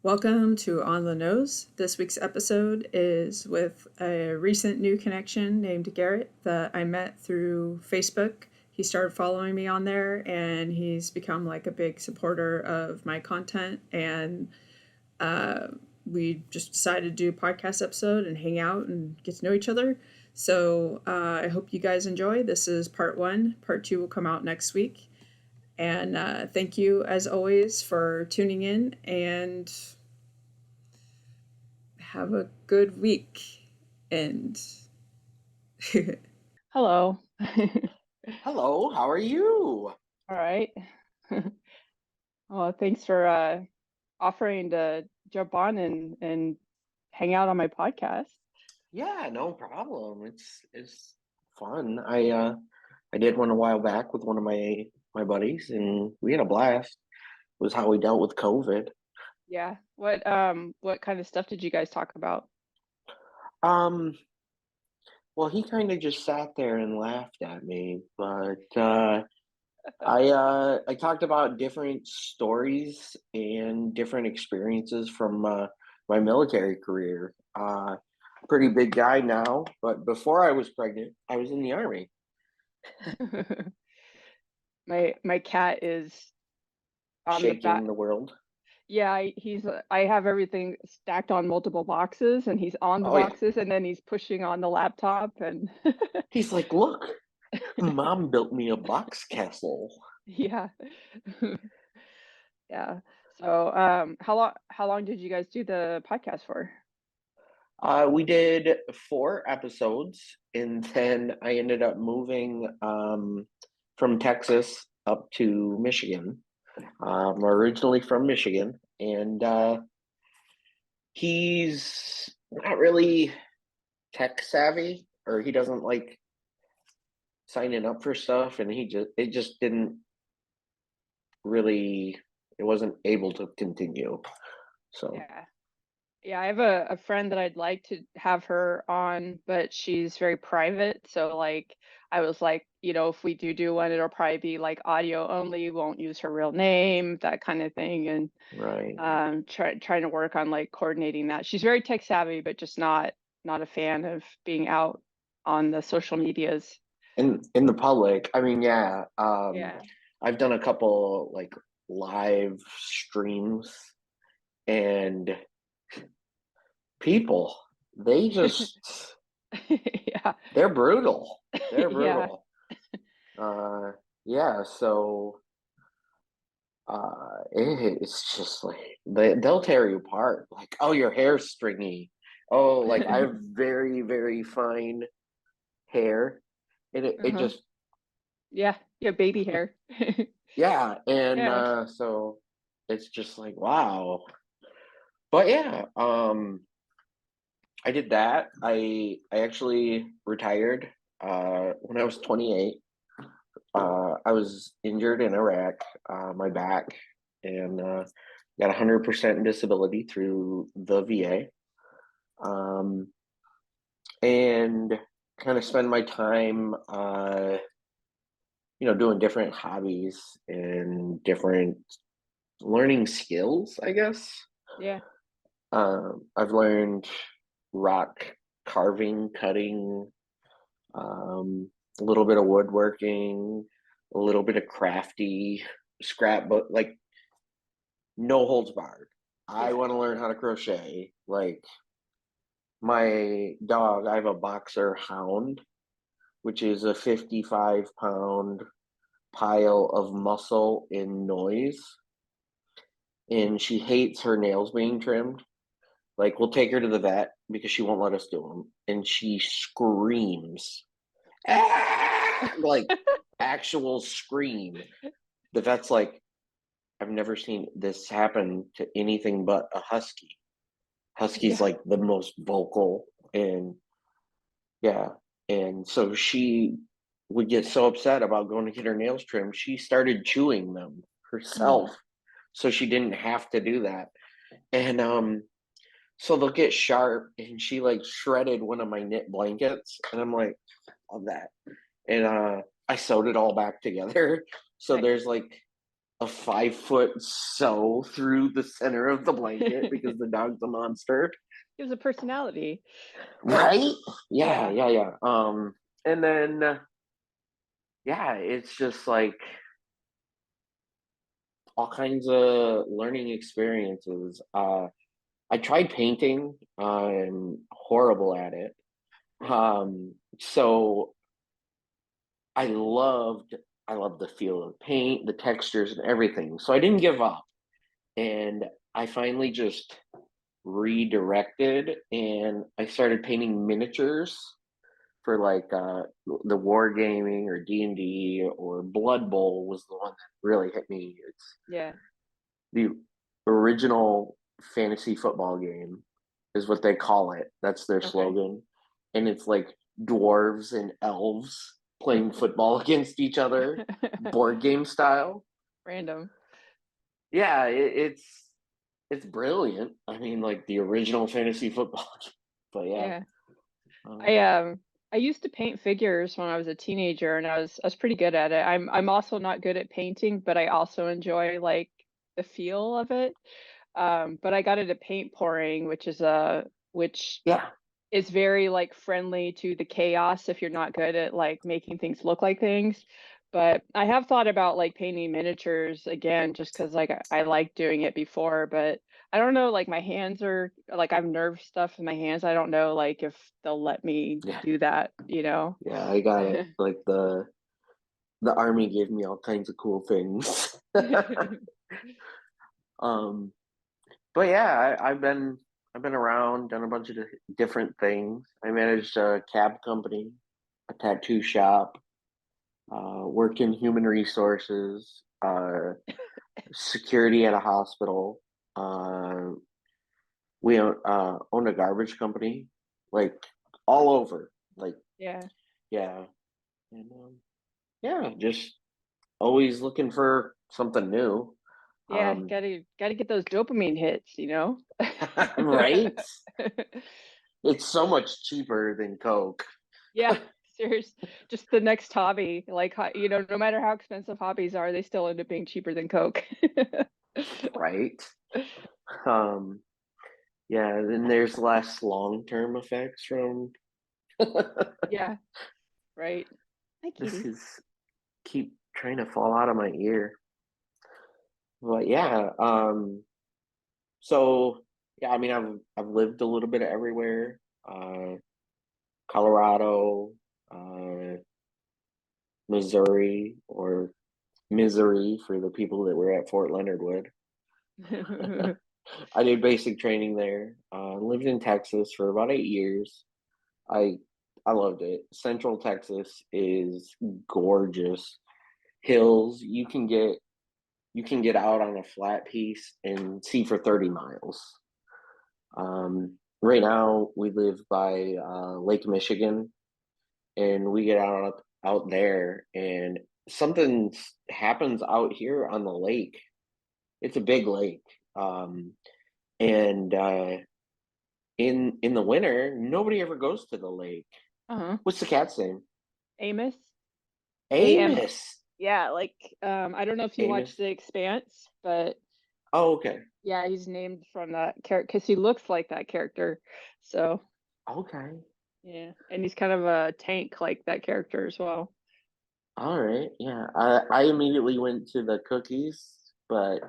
Welcome to On the Nose. This week's episode is with a recent new connection named Garret that I met through Facebook. He started following me on there and he's become like a big supporter of my content. And we just decided to do a podcast episode and hang out and get to know each other. So I hope you guys enjoy. This is part one. Part two will come out next week. And thank you, as always, for tuning in and have a good week. And Hello. Hello, how are you? All right. Well, thanks for offering to jump on and hang out on my podcast. Yeah, no problem. It's fun. I did one a while back with one of my buddies, and we had a blast. It was how we dealt with COVID. Yeah. What kind of stuff did you guys talk about? Um, well, he kind of just sat there and laughed at me, but I talked about different stories and different experiences from my military career. Pretty big guy now, but before I was pregnant, I was in the army. My cat is on the back. Shaking the world. Yeah, I have everything stacked on multiple boxes and he's on the Oh yeah. boxes and then he's pushing on the laptop and He's like, look, mom built me a box castle. yeah. Yeah. So, how long did you guys do the podcast for? We did 4 episodes, and then I ended up moving from Texas up to Michigan. Originally from Michigan, and he's not really tech savvy, or he doesn't like signing up for stuff, and it just didn't really, it wasn't able to continue. So Yeah. Yeah, I have a friend that I'd like to have her on, but she's very private. So like I was like, if we do one, it'll probably be like audio only, won't use her real name, that kind of thing. And right. trying to work on like coordinating that. She's very tech savvy, but just not a fan of being out on the social medias. In the public, I mean, yeah, Yeah. I've done a couple like live streams, and people, they just, Yeah. they're brutal. They're Yeah. brutal. Yeah, so it's just like they'll tear you apart. Like, oh, your hair's stringy. Oh, like I have very, very fine hair, and it Uh-huh. just, Yeah. Yeah, baby hair. yeah, and Yeah. so it's just like, wow. But yeah, I did that. I actually retired when I was 28. I was injured in Iraq, my back, and got 100% disability through the VA. And kind of spend my time, doing different hobbies and different learning skills, I guess. Yeah. I've learned rock carving, cutting, a little bit of woodworking, a little bit of crafty scrapbook, like no holds barred. I Yeah. want to learn how to crochet. Like my dog, I have a boxer hound, which is a 55-pound pile of muscle and noise. And she hates her nails being trimmed. Like, we'll take her to the vet because she won't let us do them. And she screams, "Ah!" Like actual scream. The vet's like, I've never seen this happen to anything but a husky. Husky's Yeah. like the most vocal, and yeah. And so she would get so upset about going to get her nails trimmed, she started chewing them herself so she didn't have to do that. And so they'll get sharp, and she like shredded one of my knit blankets, and I'm like, love that. And I sewed it all back together. So Nice. there's like a 5-foot sew through the center of the blanket because the dog's a monster. Gives a personality. But, Right? yeah. Yeah. And then yeah, it's just like all kinds of learning experiences. I tried painting. I'm horrible at it. So I loved the feel of paint, the textures, and everything. So I didn't give up, and I finally just redirected, and I started painting miniatures for like the wargaming or D&D or Blood Bowl was the one that really hit me. It's Yeah. the original fantasy football game is what they call it. That's their Okay. slogan. And it's like dwarves and elves playing football against each other, board game style. Random. Yeah, it's brilliant. I mean, like the original fantasy football game. But yeah. Yeah. Um, I used to paint figures when I was a teenager, and I was pretty good at it. I'm also not good at painting, but I also enjoy like the feel of it. But I got into paint pouring, which yeah. is very like friendly to the chaos if you're not good at like making things look like things. But I have thought about like painting miniatures again, just because like I liked doing it before, but I don't know, like my hands are like I've nerve stuff in my hands. I don't know like if they'll let me Yeah. do that, you know? Yeah, I got it. Like the army gave me all kinds of cool things. um but yeah, I've been around, done a bunch of different things. I managed a cab company, a tattoo shop, worked in human resources, security at a hospital. Uh, we owned a garbage company, like all over. Like Yeah. yeah, and yeah, just always looking for something new. Yeah, Um, gotta get those dopamine hits, you know? right? It's so much cheaper than Coke, Yeah, serious. Just the next hobby, like you know, no matter how expensive hobbies are, they still end up being cheaper than Coke. right? Um, yeah, then there's less long-term effects from Yeah, right. Hi, this kitty. is keep trying to fall out of my ear. But yeah, so yeah, I mean I've lived a little bit everywhere. Colorado, uh, Missouri, or Misery for the people that were at Fort Leonard Wood. I did basic training there. Lived in Texas for about 8 years. I I loved it. Central Texas is gorgeous. Hills, you can get out on a flat piece and see for 30 miles. Right now we live by Lake Michigan, and we get out there, and something happens out here on the lake. It's a big lake, and in the winter, nobody ever goes to the lake. Uh-huh. What's the cat's name? Amos? AM. Amos. Yeah, like I don't know if you watch Amos. The Expanse, but Oh, okay. yeah, he's named from that character because he looks like that character. So, Okay. yeah, and he's kind of a tank like that character as well. All right. Yeah. I immediately went to the cookies, but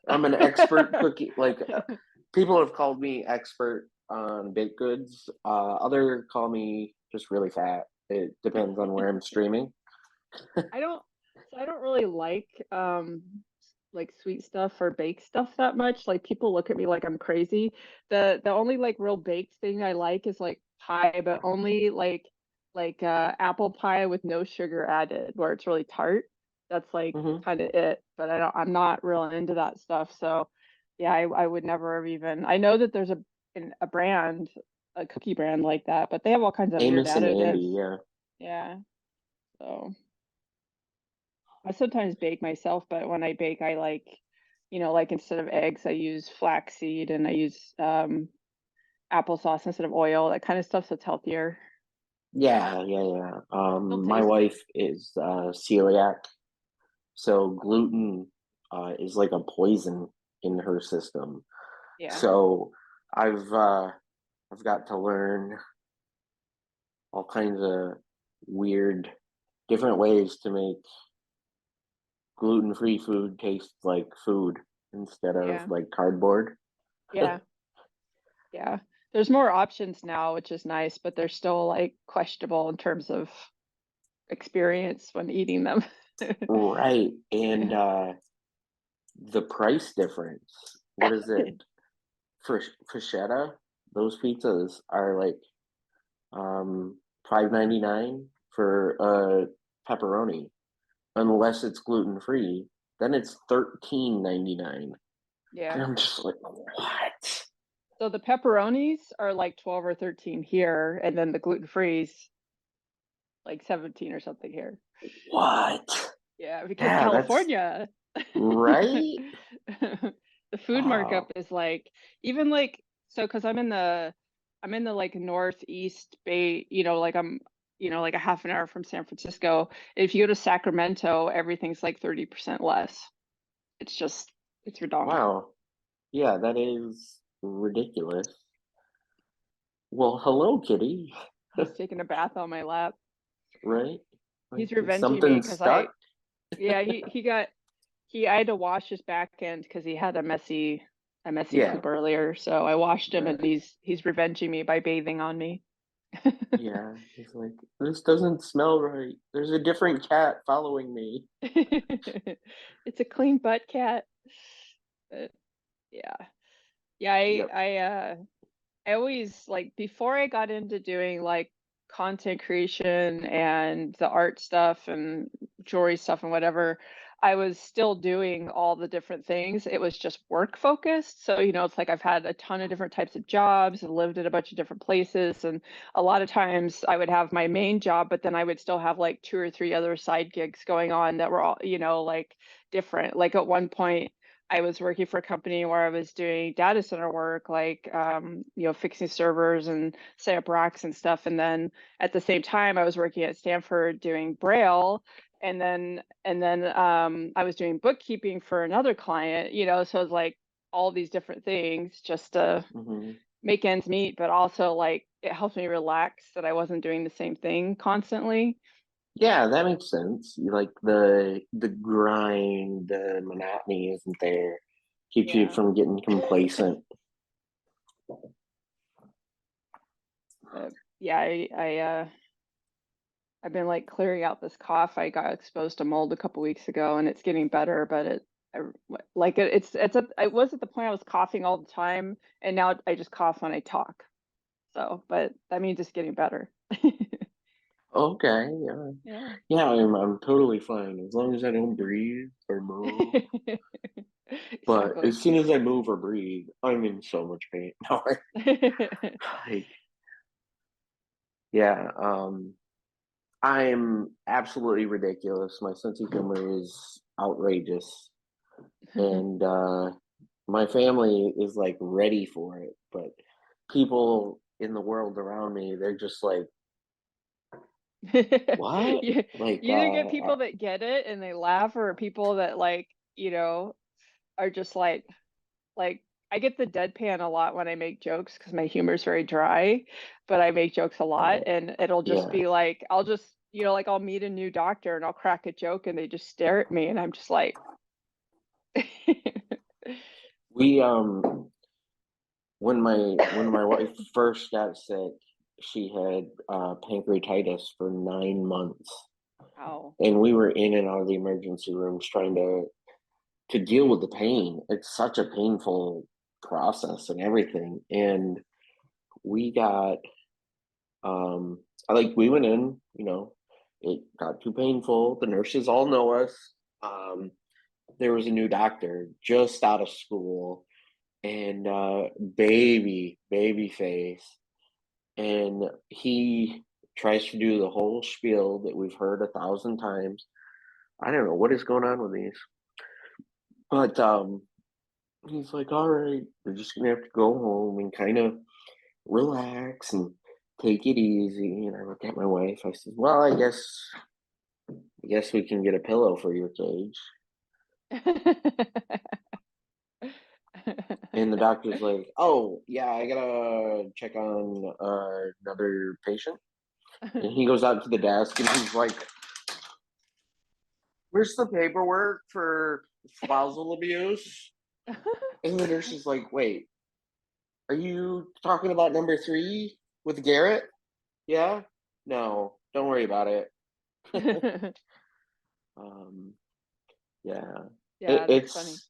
I'm an expert cookie. Like people have called me expert on baked goods. Other call me just really fat. It depends on where I'm streaming. I don't I don't really like sweet stuff or baked stuff that much. Like people look at me like I'm crazy. The only like real baked thing I like is like pie, but only like apple pie with no sugar added, where it's really tart. That's like Hmm. kind of it. But I'm not real into that stuff. So yeah, I would never have even I know that there's a brand, a cookie brand like that, but they have all kinds of weird Amos and Andy. additives. Yeah. Yeah. So I sometimes bake myself, but when I bake, I like, you know, like instead of eggs, I use flaxseed and I use applesauce instead of oil, that kind of stuff, so it's healthier. Yeah. Still My tasty. wife is celiac, So gluten is like a poison in her system. Yeah. So I've got to learn all kinds of weird, different ways to make gluten-free food taste like food instead of Yeah. like cardboard. Yeah. Yeah. There's more options now, which is nice, but they're still like questionable in terms of experience when eating them. Right. And Yeah. the price difference. What is it? For Fashetta, those pizzas are like um $5.99 for pepperoni. Unless it's gluten free, then it's $13.99. And Yeah. I'm just like, what? So the pepperonis are like 12 or 13 here, and then the gluten-free's like 17 or something here. What? Yeah, because Yeah, that's California. right. The food markup is like even like so because I'm in the like northeast bay, like like a half an hour from San Francisco. If you go to Sacramento, everything's like 30% less. It's just it's redonkulous. Wow. Yeah, that is ridiculous. Well, hello, kitty. He's taking a bath on my lap. Right? Like He's revenging me something because stuck. I had to wash his back end because he had a messy Yeah, poop earlier. So I washed him, and right. he's revenging me by bathing on me. Yeah, he's like, this doesn't smell right. There's a different cat following me. It's a clean butt cat. But yeah. Yeah, Yep. I always like before I got into doing like content creation and the art stuff and jewelry stuff and whatever, I was still doing all the different things. It was just work focused. So, it's like I've had a ton of different types of jobs and lived in a bunch of different places. And a lot of times I would have my main job, but then I would still have like two or three other side gigs going on that were all, like different. Like at one point, I was working for a company where I was doing data center work, like fixing servers and set up racks and stuff. And then at the same time, I was working at Stanford doing Braille, and then I was doing bookkeeping for another client. So it was like all these different things just to Hmm. make ends meet, but also like it helped me relax that I wasn't doing the same thing constantly. Yeah, that makes sense. Like the grind, the monotony isn't there. Keeps you Yeah. from getting complacent. But yeah, I've been like clearing out this cough. I got exposed to mold a couple weeks ago, and it's getting better. But I was at the point I was coughing all the time, and now I just cough when I talk. So, but that means it's getting better. Okay, yeah. Yeah. Yeah, I'm totally fine as long as I don't breathe or move. But Exactly. as soon as I move or breathe, I'm in so much pain. No, like, yeah, I'm absolutely ridiculous. My sense of humor is outrageous. And my family is like ready for it, but people in the world around me, they're just like, what? You, Like, you either get people that get it and they laugh, or people that like, are just like I get the deadpan a lot when I make jokes because my humor is very dry, but I make jokes a lot, and it'll just yeah, be like I'll just like I'll meet a new doctor and I'll crack a joke and they just stare at me and I'm just like we when my wife first got sick, she had pancreatitis for 9 months, Wow. and we were in and out of the emergency rooms trying to deal with the pain. It's such a painful process and everything, and we got like we went in, it got too painful. The nurses all know us. Um, there was a new doctor just out of school, and baby face, and he tries to do the whole spiel that we've heard 1,000 times. I don't know what is going on with these, but he's like, all right, we're just gonna have to go home and kind of relax and take it easy. And I look at my wife. I said, well, I guess I guess we can get a pillow for your cage. And the doctor's like, oh, yeah, I gotta check on another patient. And he goes out to the desk and he's like, where's the paperwork for spousal abuse? And the nurse is like, wait, are you talking about number 3 with Garret? Yeah? No, don't worry about it. Um, yeah. Yeah, that's funny. It's,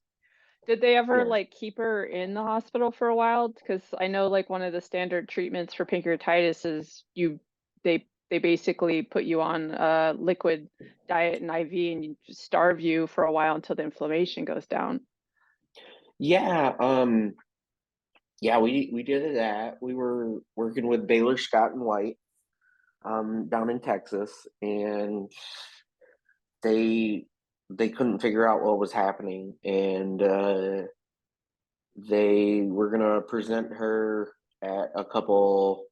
Did they ever yeah. like keep her in the hospital for a while? Because I know like one of the standard treatments for pancreatitis is they basically put you on a liquid diet and IV and you just starve you for a while until the inflammation goes down. Yeah, yeah, we did that. We were working with Baylor Scott and White down in Texas, and they they couldn't figure out what was happening, and they were gonna present her at a couple,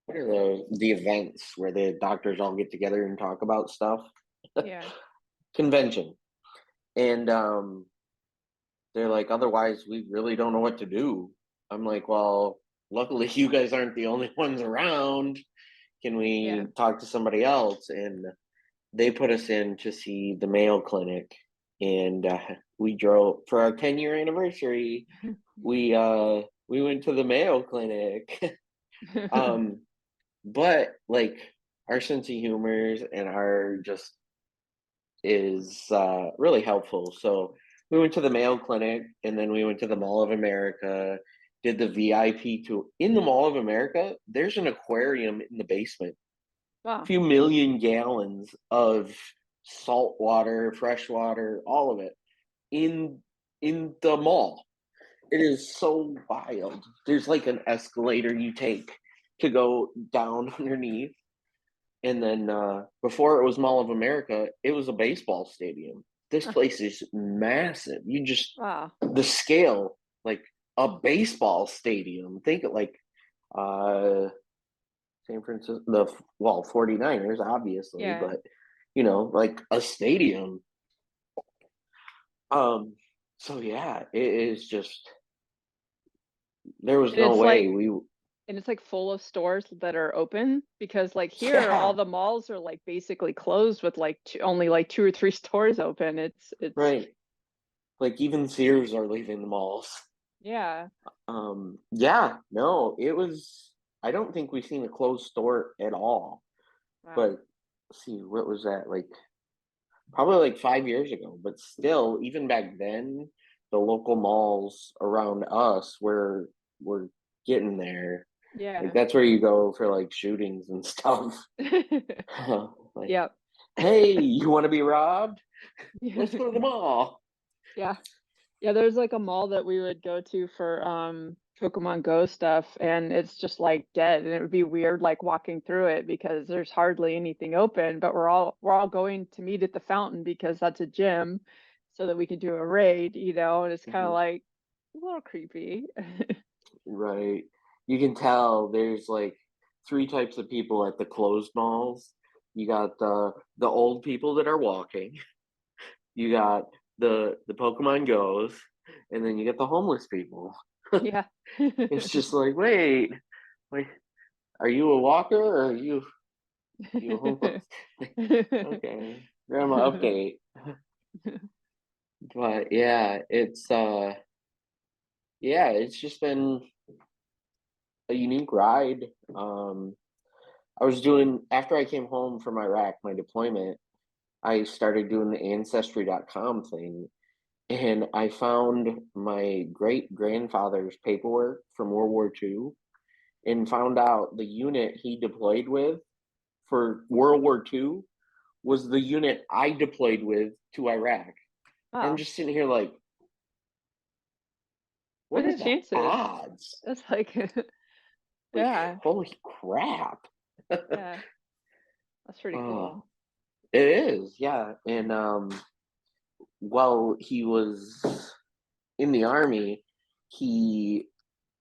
what are the events where the doctors all get together and talk about stuff? Yeah. Convention. And they're like, otherwise we really don't know what to do. I'm like, well, luckily you guys aren't the only ones around. Can Yeah. we talk to somebody else? And they put us in to see the Mayo Clinic, and we drove for our 10-year anniversary. We went to the Mayo Clinic. um but like, our sense of humors and our just is really helpful. So we went to the Mayo Clinic, and then we went to the Mall of America, did the VIP tour. In the Mall of America, there's an aquarium in the basement, a Wow. few million gallons of salt water, fresh water, all of it in the mall. It is so wild. There's like an escalator you take to go down underneath. And then before it was Mall of America, it was a baseball stadium. This Huh. place is massive. You just, Wow. the scale, like a baseball stadium. Think it like uh San Francisco, well, 49ers, obviously, Yeah. but like a stadium. Um, so yeah, it is just, there was And no it's way like we, and it's like full of stores that are open because like here all yeah, the malls are like basically closed with like only like 2 or 3 stores open. It's right. Like even Sears are leaving the malls. yeah. Yeah, no, it was, I don't think we've seen a closed store at all. Wow. But let's see, what was that? Like probably like 5 years ago. But still, even back then, the local malls around us were getting there. Like Yeah. that's where you go for like shootings and stuff. Like, Yep. hey, you want to be robbed? Let's Yeah. go to the mall. Yeah. Yeah, there's like a mall that we would go to for Pokemon Go stuff and it's just like dead and it would be weird like walking through it because there's hardly anything open, but we're all going to meet at the fountain because that's a gym so that we can do a raid, and it's kind of Mhm. like a little creepy. Right. You can tell there's like 3 types of people at the closed malls. You got the old people that are walking. You got the Pokemon Goes, and then you get the homeless people. Yeah. It's just like, wait, are you a walker or are you homeless? Okay, grandma update. But yeah, it's just been a unique ride. I was doing, after I came home from Iraq, my deployment, I started doing the ancestry.com thing, and I found my great grandfather's paperwork from World War II and found out the unit he deployed with for World War II was the unit I deployed with to Iraq. I'm Wow. just sitting here like, What what are are the the chances? odds? That's like Like, yeah. holy crap. Yeah. That's pretty Oh, cool. it is, yeah. And while he was in the army, he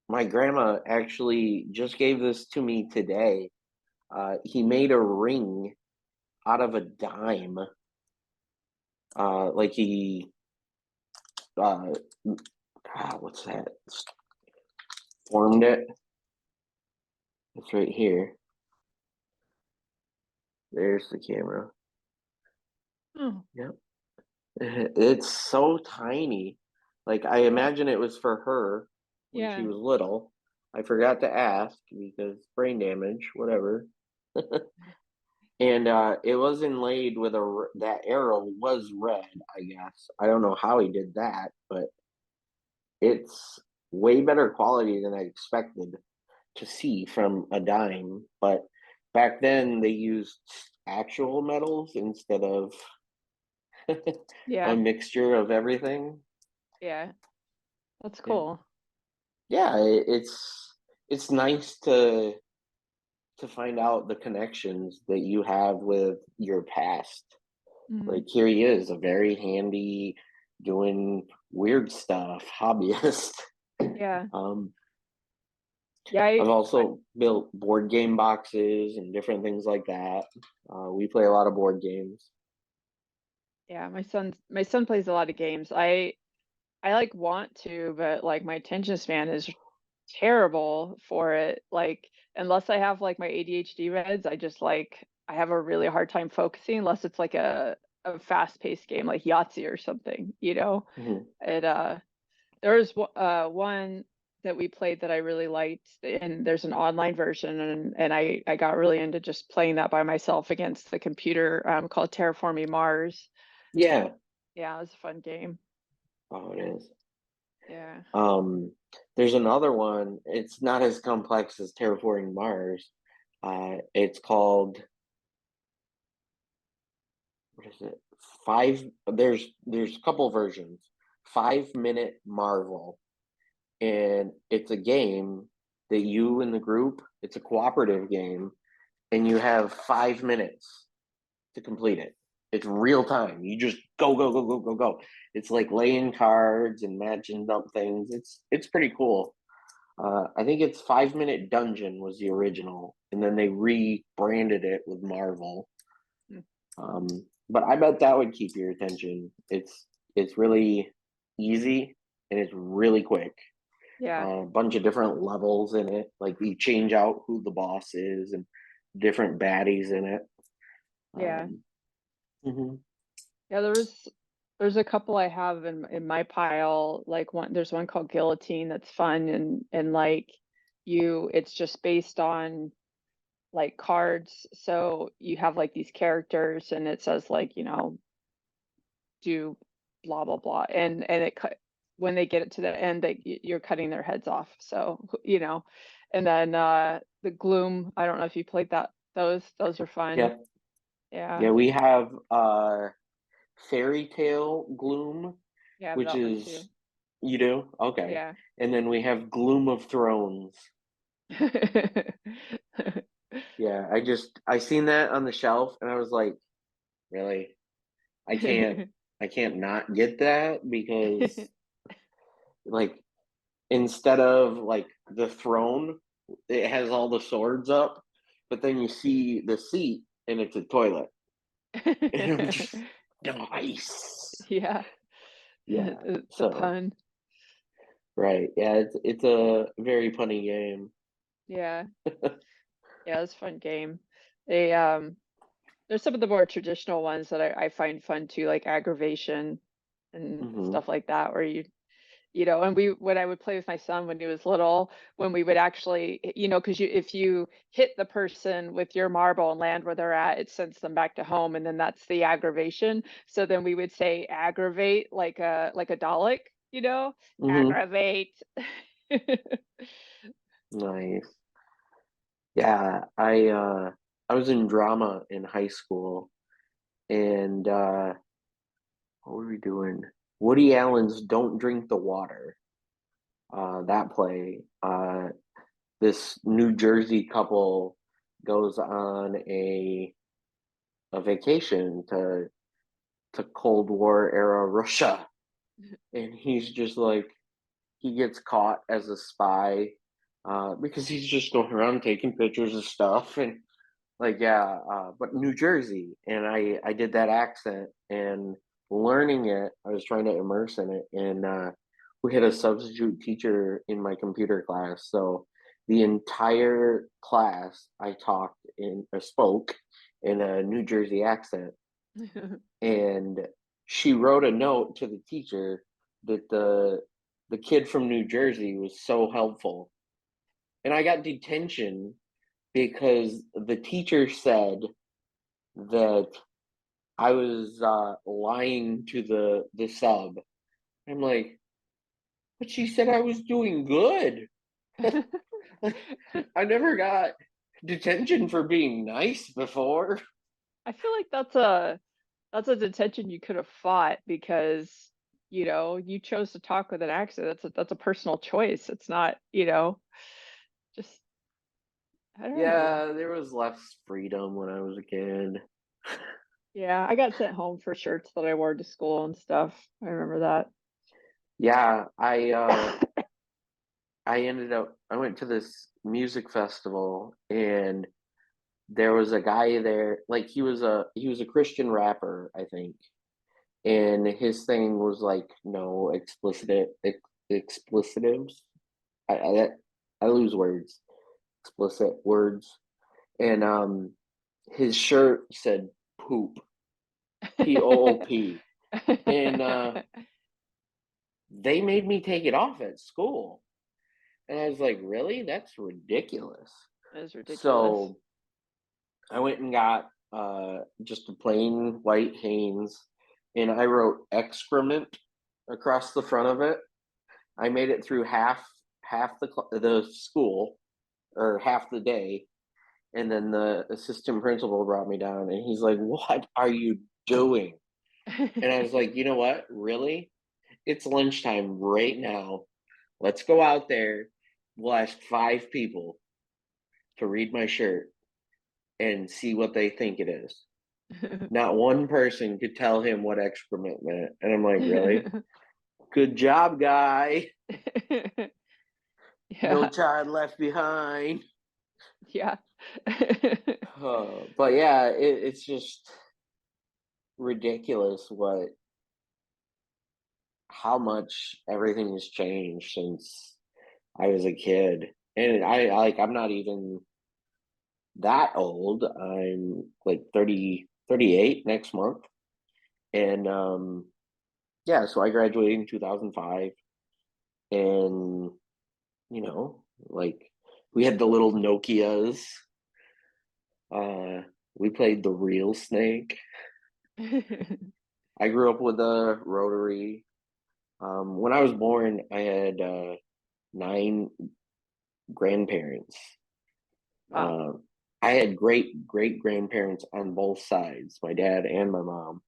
my grandma actually just gave this to me today. He made a ring out of a dime. Like he what's that? Formed it. It's right here. There's the camera. Oh, Yep. It's so tiny. Like I imagine it was for her when she yeah. was little. I forgot to ask because brain damage, whatever. And it was inlaid with that arrow was red, I guess. I don't know how he did that, but it's way better quality than I expected to see from a dime. But back then they used actual metals instead of a Yeah. mixture of everything. Yeah. That's Yeah, cool. yeah, it's nice to find out the connections that you have with your past. Mhm. Like here he is, a very handy, doing weird stuff, hobbyist. Yeah. Um, Yeah. I've also built board game boxes and different things like that. We play a lot of board games. Yeah. My son plays a lot of games. I like want to, but like my attention span is terrible for it. Like unless I have like my ADHD meds, I have a really hard time focusing unless it's like a fast-paced game like Yahtzee or something, you know. Mhm. It there was one that we played that I really liked, and there's an online version, and I got really into just playing that by myself against the computer, called Terraforming Mars. Yeah. Yeah, it was a fun game. Oh, it is. Yeah. Um, there's another one. It's not as complex as Terraforming Mars. It's called, what is it? Five. There's a couple versions. 5 Minute Marvel, and it's a game that you and the group. It's a cooperative game, and you have 5 minutes to complete it. It's real time. You just go, go, go, go, go, go. It's like laying cards and matching up things. It's pretty cool. I think it's 5 Minute Dungeon was the original, and then they rebranded it with Marvel. Mm. Um, but I bet that would keep your attention. It's really easy and it's really quick. Yeah. A bunch of different levels in it. Like you change out who the boss is and different baddies in it. Yeah. Um, mhm. Yeah, there's a couple I have in my pile. Like there's one called Guillotine that's fun, and like it's just based on like cards. So you have like these characters, and it says like, do blah blah blah, and it cut when they get it to the end, you're cutting their heads off. So, and then the Gloom. I don't know if you played that. Those are fun. Yeah, Yeah, yeah. We have Fairy Tale Gloom, yeah, which that one too. is you do okay, Yeah. and then we have Gloom of Thrones. Yeah, I seen that on the shelf and I was like, really? I can't I can't not get that because like instead of like the throne, it has all the swords up, but then you see the seat and it's a toilet. And I'm just nice. Yeah, Yeah. the So pun. right. Yeah, it's a very punny game. Yeah, yeah, it's a fun game. They there's some of the more traditional ones that I find fun too, like aggravation and Hmm. stuff like that, where and when I would play with my son when he was little, when we would actually, because if you hit the person with your marble and land where they're at, it sends them back to home, and then that's the aggravation. So then we would say aggravate like a Dalek, Hmm. aggravate. Nice. Yeah, I was in drama in high school and what were we doing? Woody Allen's Don't Drink the Water. That play. This New Jersey couple goes on a vacation to Cold War era Russia, and he's just like he gets caught as a spy because he's just going around taking pictures of stuff, and like yeah, but New Jersey, and I did that accent and learning it. I was trying to immerse in it, and we had a substitute teacher in my computer class, so the entire class I talked in or spoke in a New Jersey accent, and she wrote a note to the teacher that the kid from New Jersey was so helpful, and I got detention because the teacher said that I was lying to the sub. I'm like, but she said I was doing good. I never got detention for being nice before. I feel like that's a detention you could have fought because, you chose to talk with an accent. That's a personal choice. It's not, just I don't know. Yeah, there was less freedom when I was a kid. Yeah, I got sent home for shirts that I wore to school and stuff. I remember Yeah, I went to this music festival and there was a guy there, like he was a Christian rapper, I think. And his thing was like no explicitives. I lose words, explicit words, and his shirt said poop, POOP, and that. they made me take it off at school, and I was like, really? That's ridiculous. That is ridiculous. So I went and got just a plain white Hanes, and I wrote excrement across the front of it. I made it through half the school or half the day, and then the assistant principal brought me down, and he's like, "What are you doing?" And I was like, "You know what? Really? It's lunchtime right now. Let's go out there. We'll ask 5 people to read my shirt and see what they think it is." Not one person could tell him what excrement meant, and I'm like, "Really? Good job, guy. No Yeah, child left behind." yeah. But yeah, it's just ridiculous how much everything has changed since I was a kid. And I'm not even that old. I'm like 38 next month. And yeah, so I graduated in 2005 and you know, like we had the little Nokias. Uh we played the real snake. I grew up with a rotary. When I was born, I had 9 grandparents. Wow. Uh, I had great grandparents on both sides, my dad and my mom.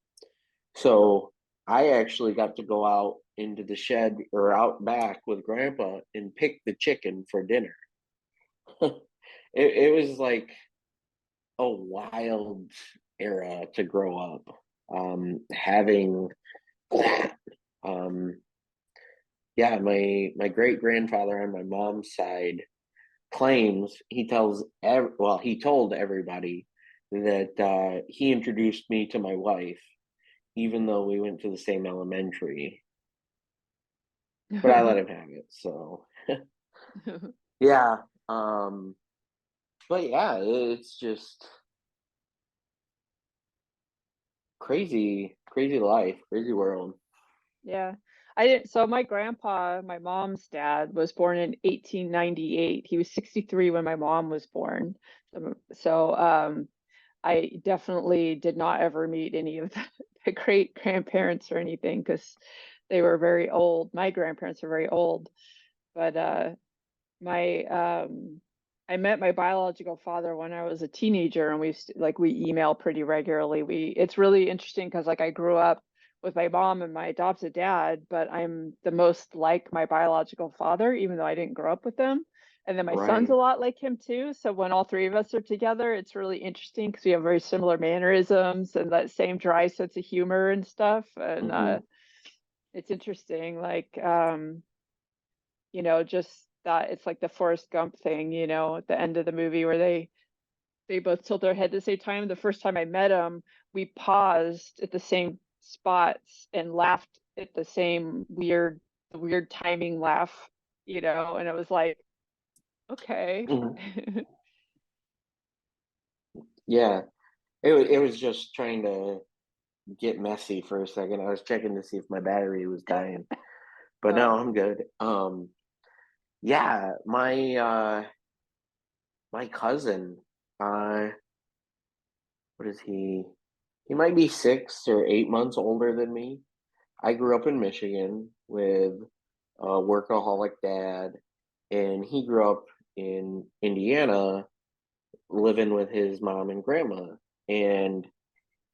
So I actually got to go out into the shed or out back with grandpa and pick the chicken for dinner. It was like a wild era to grow up. Having that. Um, yeah, my great grandfather on my mom's side claims he told everybody that he introduced me to my wife, even though we went to the same elementary. But I let him have it. So yeah, um, but yeah, it's just crazy life, crazy world. Yeah. I didn't, so my grandpa, my mom's dad, was born in 1898. He was 63 when my mom was born. So, I definitely did not ever meet any of the great grandparents or anything because they were very old. My grandparents were very old, but my I met my biological father when I was a teenager, and we email pretty regularly. It's really interesting because like I grew up with my mom and my adopted dad, but I'm the most like my biological father, even though I didn't grow up with them. And then my son's a Right. lot like him too. So when all three of us are together, it's really interesting because we have very similar mannerisms and that same dry sense of humor and stuff. And Hmm. it's interesting, like just that it's like the Forrest Gump thing, at the end of the movie where they both tilt their head at the same time. The first time I met him, we paused at the same spots and laughed at the same weird timing laugh, and it was like, okay. Mhm. Yeah, it was just trying to get messy for a second. I was checking to see if my battery was dying, but no, Oh, I'm good. Yeah, my cousin, uh, what is he? He might be 6 or 8 months older than me. I grew up in Michigan with a workaholic dad, and he grew up in Indiana living with his mom and grandma. And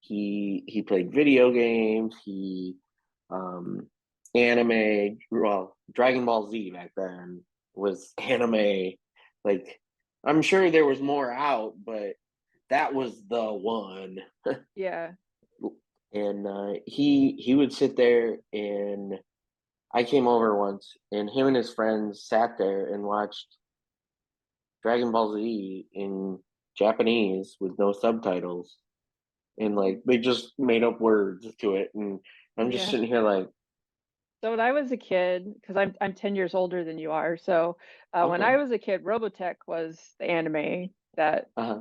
he played video games, he um anime, well, Dragon Ball Z back then was anime. Like, I'm sure there was more out, but that was the one. yeah. And he would sit there, and I came over once, and him and his friends sat there and watched Dragon Ball Z in Japanese with no subtitles, and like they just made up words to it, and I'm just Yeah. sitting here like, So when I was a kid, because I'm 10 years older than you are, so when okay, I was a kid, Robotech was the anime that, uh-huh,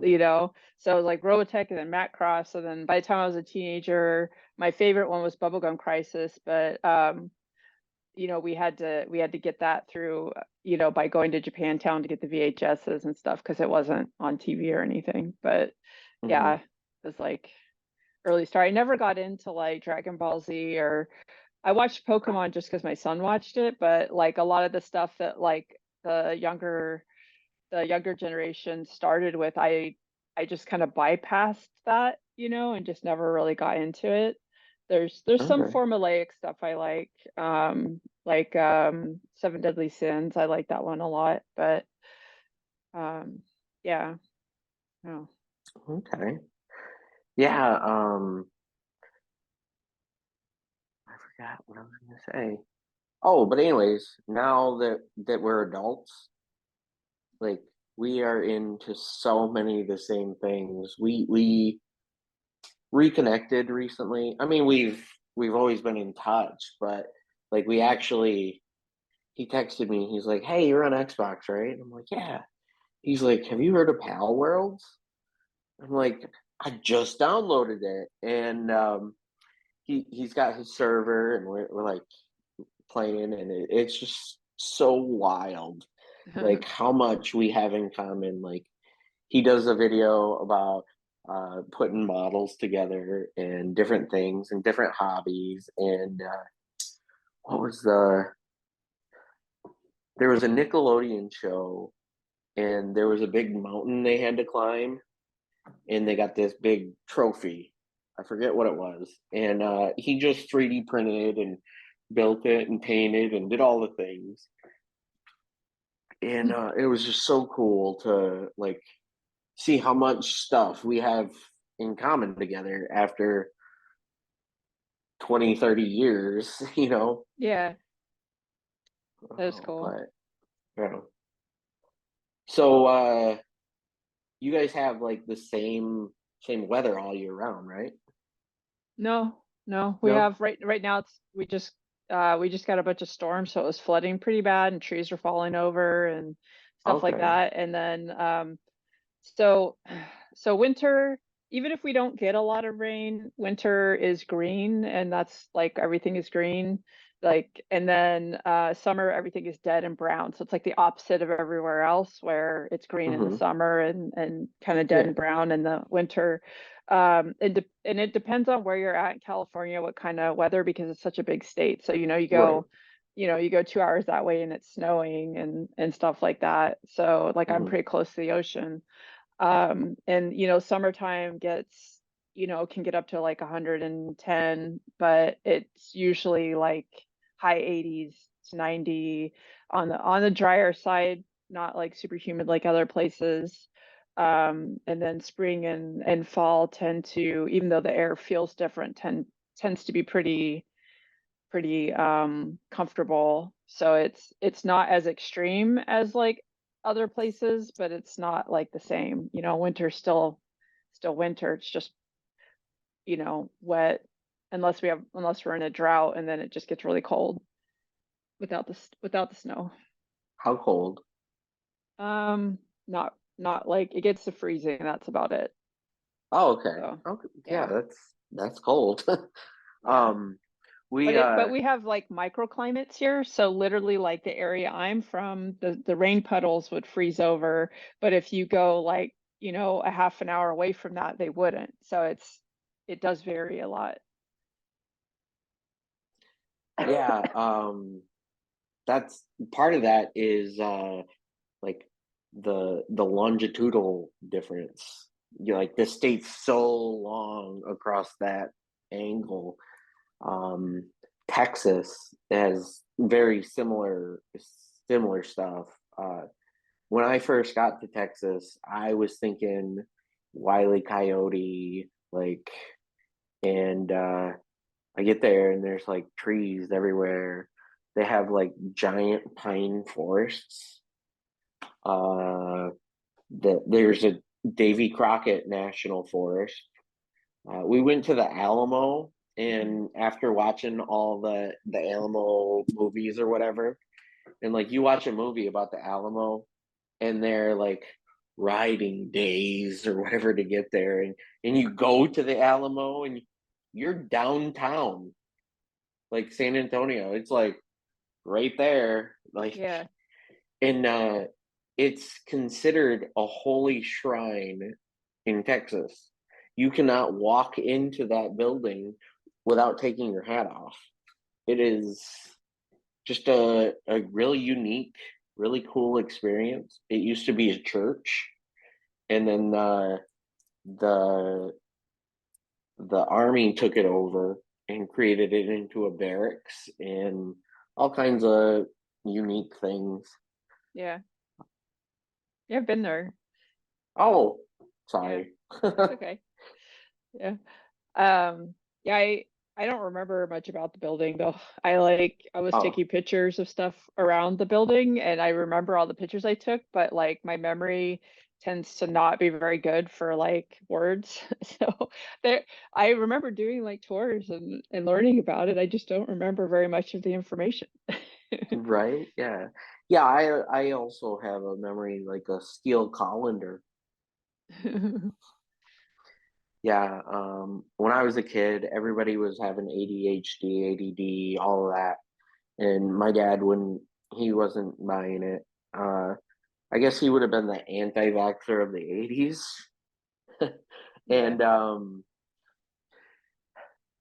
so it was like Robotech and then Macross, and then by the time I was a teenager, my favorite one was Bubblegum Crisis, but we had to get that through, by going to Japantown to get the VHSs and stuff because it wasn't on TV or anything. But hmm, yeah, it was like early start. I never got into like Dragon Ball Z, or I watched Pokemon just because my son watched it, but like a lot of the stuff that like the younger generation started with, I just kind of bypassed that, and just never really got into it. There's some okay, formulaic stuff I like Seven Deadly Sins. I like that one a lot, but um yeah, no. okay, yeah. I forgot what I was gonna say. Oh, but anyways, now that we're adults, like, we are into so many of the same things. We reconnected recently. I mean, we've always been in touch, but like, we actually, he texted me. He's like, "Hey, you're on Xbox, right?" And I'm like, "Yeah." He's like, "Have you heard of Pal Worlds?" I'm like, "I just downloaded it," and he's got his server, and we're like playing, and it's just so wild, like how much we have in common. Like, he does a video about putting models together and different things and different hobbies. And what was there was a Nickelodeon show, and there was a big mountain they had to climb, and they got this big trophy. I forget what it was. And he just 3D printed and built it and painted and did all the things. And it was just so cool to like see how much stuff we have in common together after 20, 30 years, you know. Yeah, that was cool. But yeah. So you guys have like the same weather all year round, right? No, no, we No? have right now we just got a bunch of storms, so it was flooding pretty bad and trees were falling over and stuff like Okay. that. And then so so winter, even if we don't get a lot of rain, winter is green, and that's like everything is green. Like, and then summer everything is dead and brown. So it's like the opposite of everywhere else where it's green in the Mm-hmm. summer and kind of dead Yeah. and brown in the winter. And it depends on where you're at in California, what kind of weather, because it's such a big state. So, Right. you go 2 hours that way and it's snowing and stuff like that. So like I'm Mm-hmm. pretty close to the ocean. And summertime gets, can get up to like 110, but it's usually like high 80s to 90 on the drier side, not like super humid like other places. And then spring and fall tend to, even though the air feels different, tends to be pretty comfortable. So it's not as extreme as like other places, but it's not like the same. You know, winter's still winter. It's just, you know, wet unless we're in a drought, and then it just gets really cold without the snow. How cold? Not like it gets to freezing, and that's about it. Oh, okay. So Okay. Yeah, yeah, that's cold. yeah. We But we have like microclimates here, so literally like the area I'm from, the rain puddles would freeze over, but if you go like, you know, a half an hour away from that, they wouldn't. So it does vary a lot. yeah, that's part of that is like the longitudinal difference. You know, like the state's so long across that angle. Um, Texas has very similar stuff. When I first got to Texas, I was thinking Wile E. Coyote, like, and I get there and there's like trees everywhere. They have like giant pine forests. Uh, there's a Davy Crockett National Forest. We went to the Alamo, and after watching all the Alamo movies or whatever, and like you watch a movie about the Alamo, and they're like riding days or whatever to get there, and you go to the Alamo and you're downtown, like San Antonio. It's like right there, like, Yeah. and it's considered a holy shrine in Texas. You cannot walk into that building without taking your hat off. It is just a really unique, really cool experience. It used to be a church, and then the the army took it over and created it into a barracks and all kinds of unique things. Yeah. Yeah, I've been there. Oh, Yeah. sorry. It's okay. Yeah. Yeah, I don't remember much about the building though. I was Oh, taking pictures of stuff around the building, and I remember all the pictures I took, but like my memory tends to not be very good for like words. So there I remember doing like tours and learning about it. I just don't remember very much of the information. right. Yeah. Yeah, I also have a memory like a steel colander. Yeah, when I was a kid, everybody was having ADHD, ADD, all of that. And my dad wouldn't, he wasn't buying it. Uh, I guess he would have been the anti-vaxxer of the 80s. Yeah. And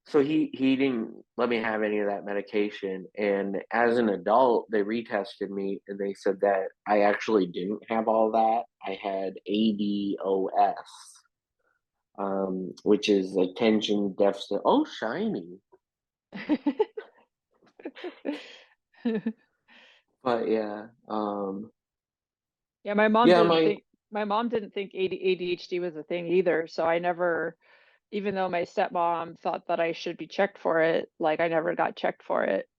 so he didn't let me have any of that medication. And as an adult, they retested me and they said that I actually didn't have all that. I had ADOS, which is attention deficit. Oh, shiny. But yeah, Yeah, yeah, my my mom didn't think ADHD was a thing either, so I never, even though my stepmom thought that I should be checked for it, like I never got checked for it.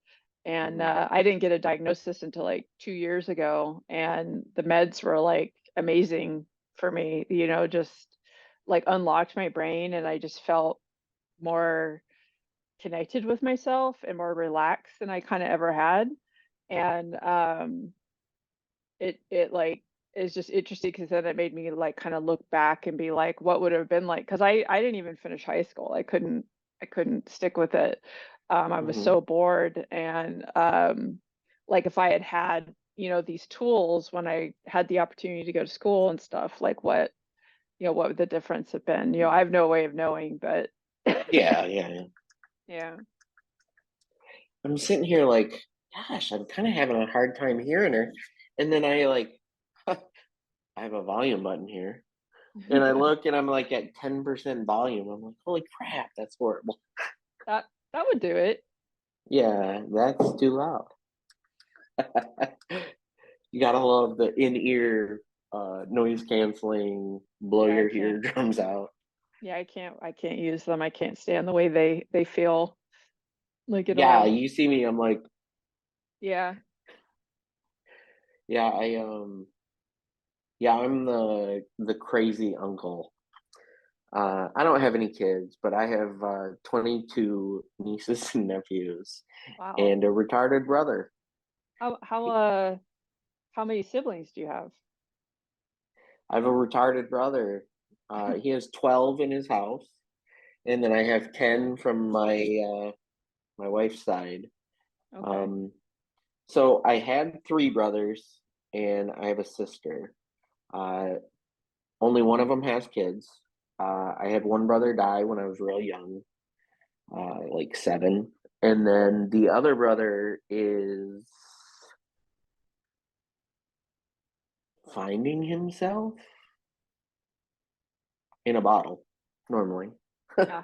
And mm, I didn't get a diagnosis until like 2 years ago, and the meds were like amazing for me, you know, just like unlocked my brain, and I just felt more connected with myself and more relaxed than I kind of ever had. And it like is just interesting because then it made me like kind of look back and be like, what would it have been like? Because I didn't even finish high school. I couldn't stick with it. I was mhm. so bored, and like if I had had, you know, these tools when I had the opportunity to go to school and stuff, like what, you know, what would the difference have been? You know, I have no way of knowing, but Yeah, yeah, yeah. yeah. I'm sitting here like, gosh, I'm kind of having a hard time hearing her. And then I like, I have a volume button here. And I look and I'm like at 10% volume. I'm like, holy crap, that's horrible. That would do it. Yeah, that's too loud. You gotta love the in-ear noise canceling, blow Yeah, I your can't. eardrums out. Yeah, I can't use them. I can't stand the way they feel like at Yeah, all. you see me, I'm like, Yeah. yeah, Yeah, I'm the crazy uncle. I don't have any kids, but I have 22 nieces and nephews Wow. and a retarded brother. How many siblings do you have? I have a retarded brother. He has 12 in his house, and then I have 10 from my wife's side. Okay. Um, so I had three brothers, and I have a sister. Uh, Only one of them has kids. I had one brother die when I was real young, like 7, and then the other brother is finding himself in a bottle normally. Yeah.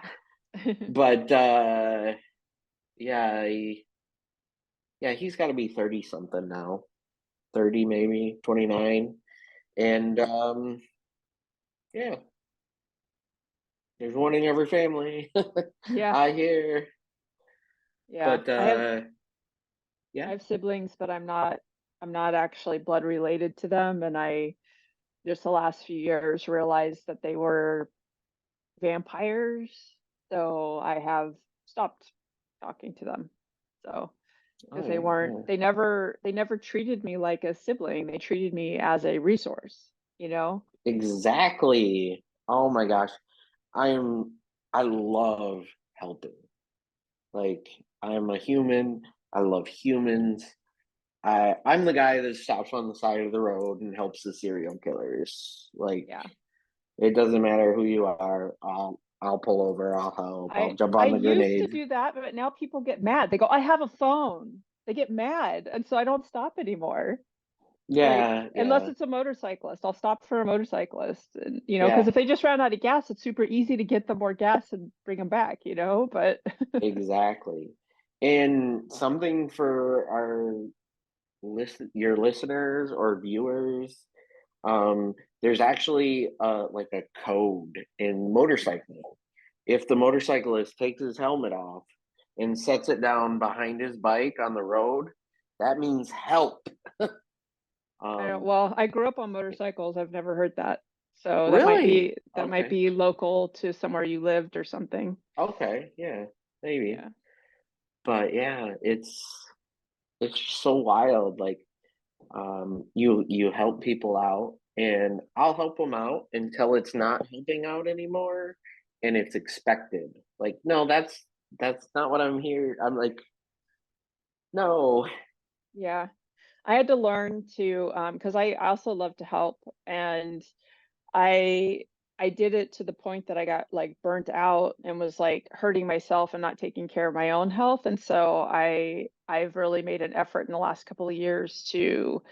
But yeah, yeah, he's got to be 30 something now. 30 maybe, 29. And yeah, there's one in every family. Yeah. I hear. Yeah. But I yeah. have siblings, but I'm not actually blood related to them, and I just the last few years realized that they were vampires, so I have stopped talking to them. So, Oh because yeah, yeah. they never treated me like a sibling. They treated me as a resource, you know? Exactly. Oh my gosh. I'm I love helping. Like I'm a human. I love humans. I'm the guy that stops on the side of the road and helps the serial killers. Like Yeah. it doesn't matter who you are. I'll pull over. I'll help. I'll jump I on the used to grenade. do that, but now people get mad. They go, "I have a phone." They get mad, and so I don't stop anymore. Like, Yeah, unless yeah, it's a motorcyclist, I'll stop for a motorcyclist, and because yeah. if they just ran out of gas, it's super easy to get them more gas and bring them back, but Exactly. And something for your listeners or viewers. There's actually like a code in motorcycle. If the motorcyclist takes his helmet off and sets it down behind his bike on the road, that means help. I don't, Um, well, I grew up on motorcycles. I've never heard that. So that might really? be that might Okay. be local to somewhere you lived or something. Okay. Yeah. Maybe. Yeah. But yeah, it's so wild. Like, you help people out, and I'll help them out until it's not helping out anymore, and it's expected. Like, no, that's not what I'm here. I'm like, no. Yeah. I had to learn to because I also love to help, and I I did it to the point that I got like burnt out and was like hurting myself and not taking care of my own health. And so I've really made an effort in the last couple of years to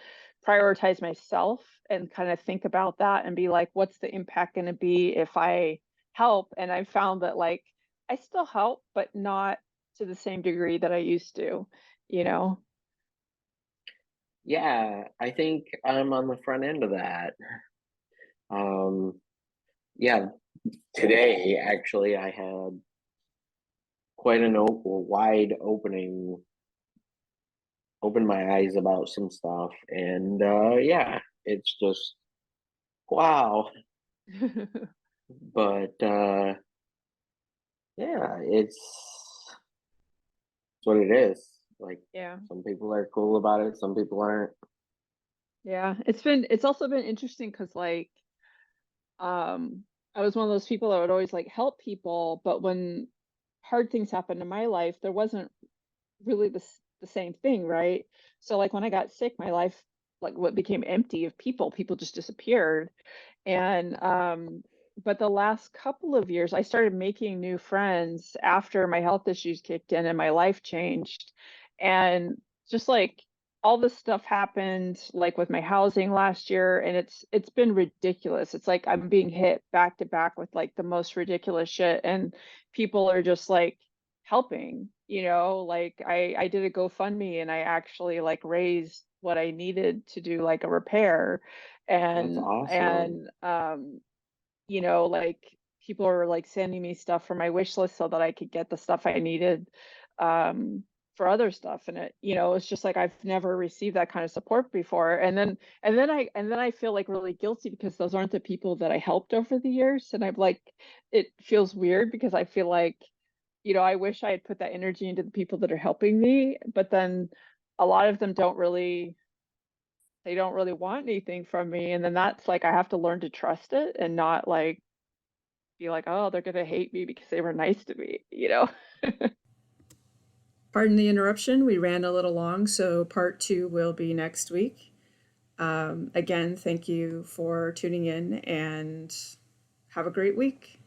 prioritize myself and kind of think about that and be like, what's the impact going to be if I help? And I found that like I still help, but not to the same degree that I used to, you know? Yeah, I think I'm on the front end of that. Um, yeah, today actually I had quite an wide opening, opened my eyes about some stuff, and yeah, it's just wow. But yeah, it's what it is. Like Yeah. some people are cool about it, some people aren't. Yeah. It's also been interesting because like I was one of those people that would always like help people, but when hard things happened in my life, there wasn't really the same thing, right? So like when I got sick, my life like what became empty of people. People just disappeared. And but the last couple of years, I started making new friends after my health issues kicked in and my life changed. And just like all this stuff happened like with my housing last year, and it's been ridiculous. It's like I'm being hit back to back with like the most ridiculous shit, and people are just like helping, like I did a GoFundMe and I actually like raised what I needed to do like a repair, That's and awesome. like people are like sending me stuff for my wish list so that I could get the stuff I needed um for other stuff, and it's just like I've never received that kind of support before. And then I feel like really guilty because those aren't the people that I helped over the years, and I'm like, it feels weird because I feel like, I wish I had put that energy into the people that are helping me, but then a lot of them they don't really want anything from me, and then that's like I have to learn to trust it and not like be like, oh, they're gonna hate me because they were nice to me. Pardon the interruption. We ran a little long, so part 2 will be next week. Again, thank you for tuning in and have a great week.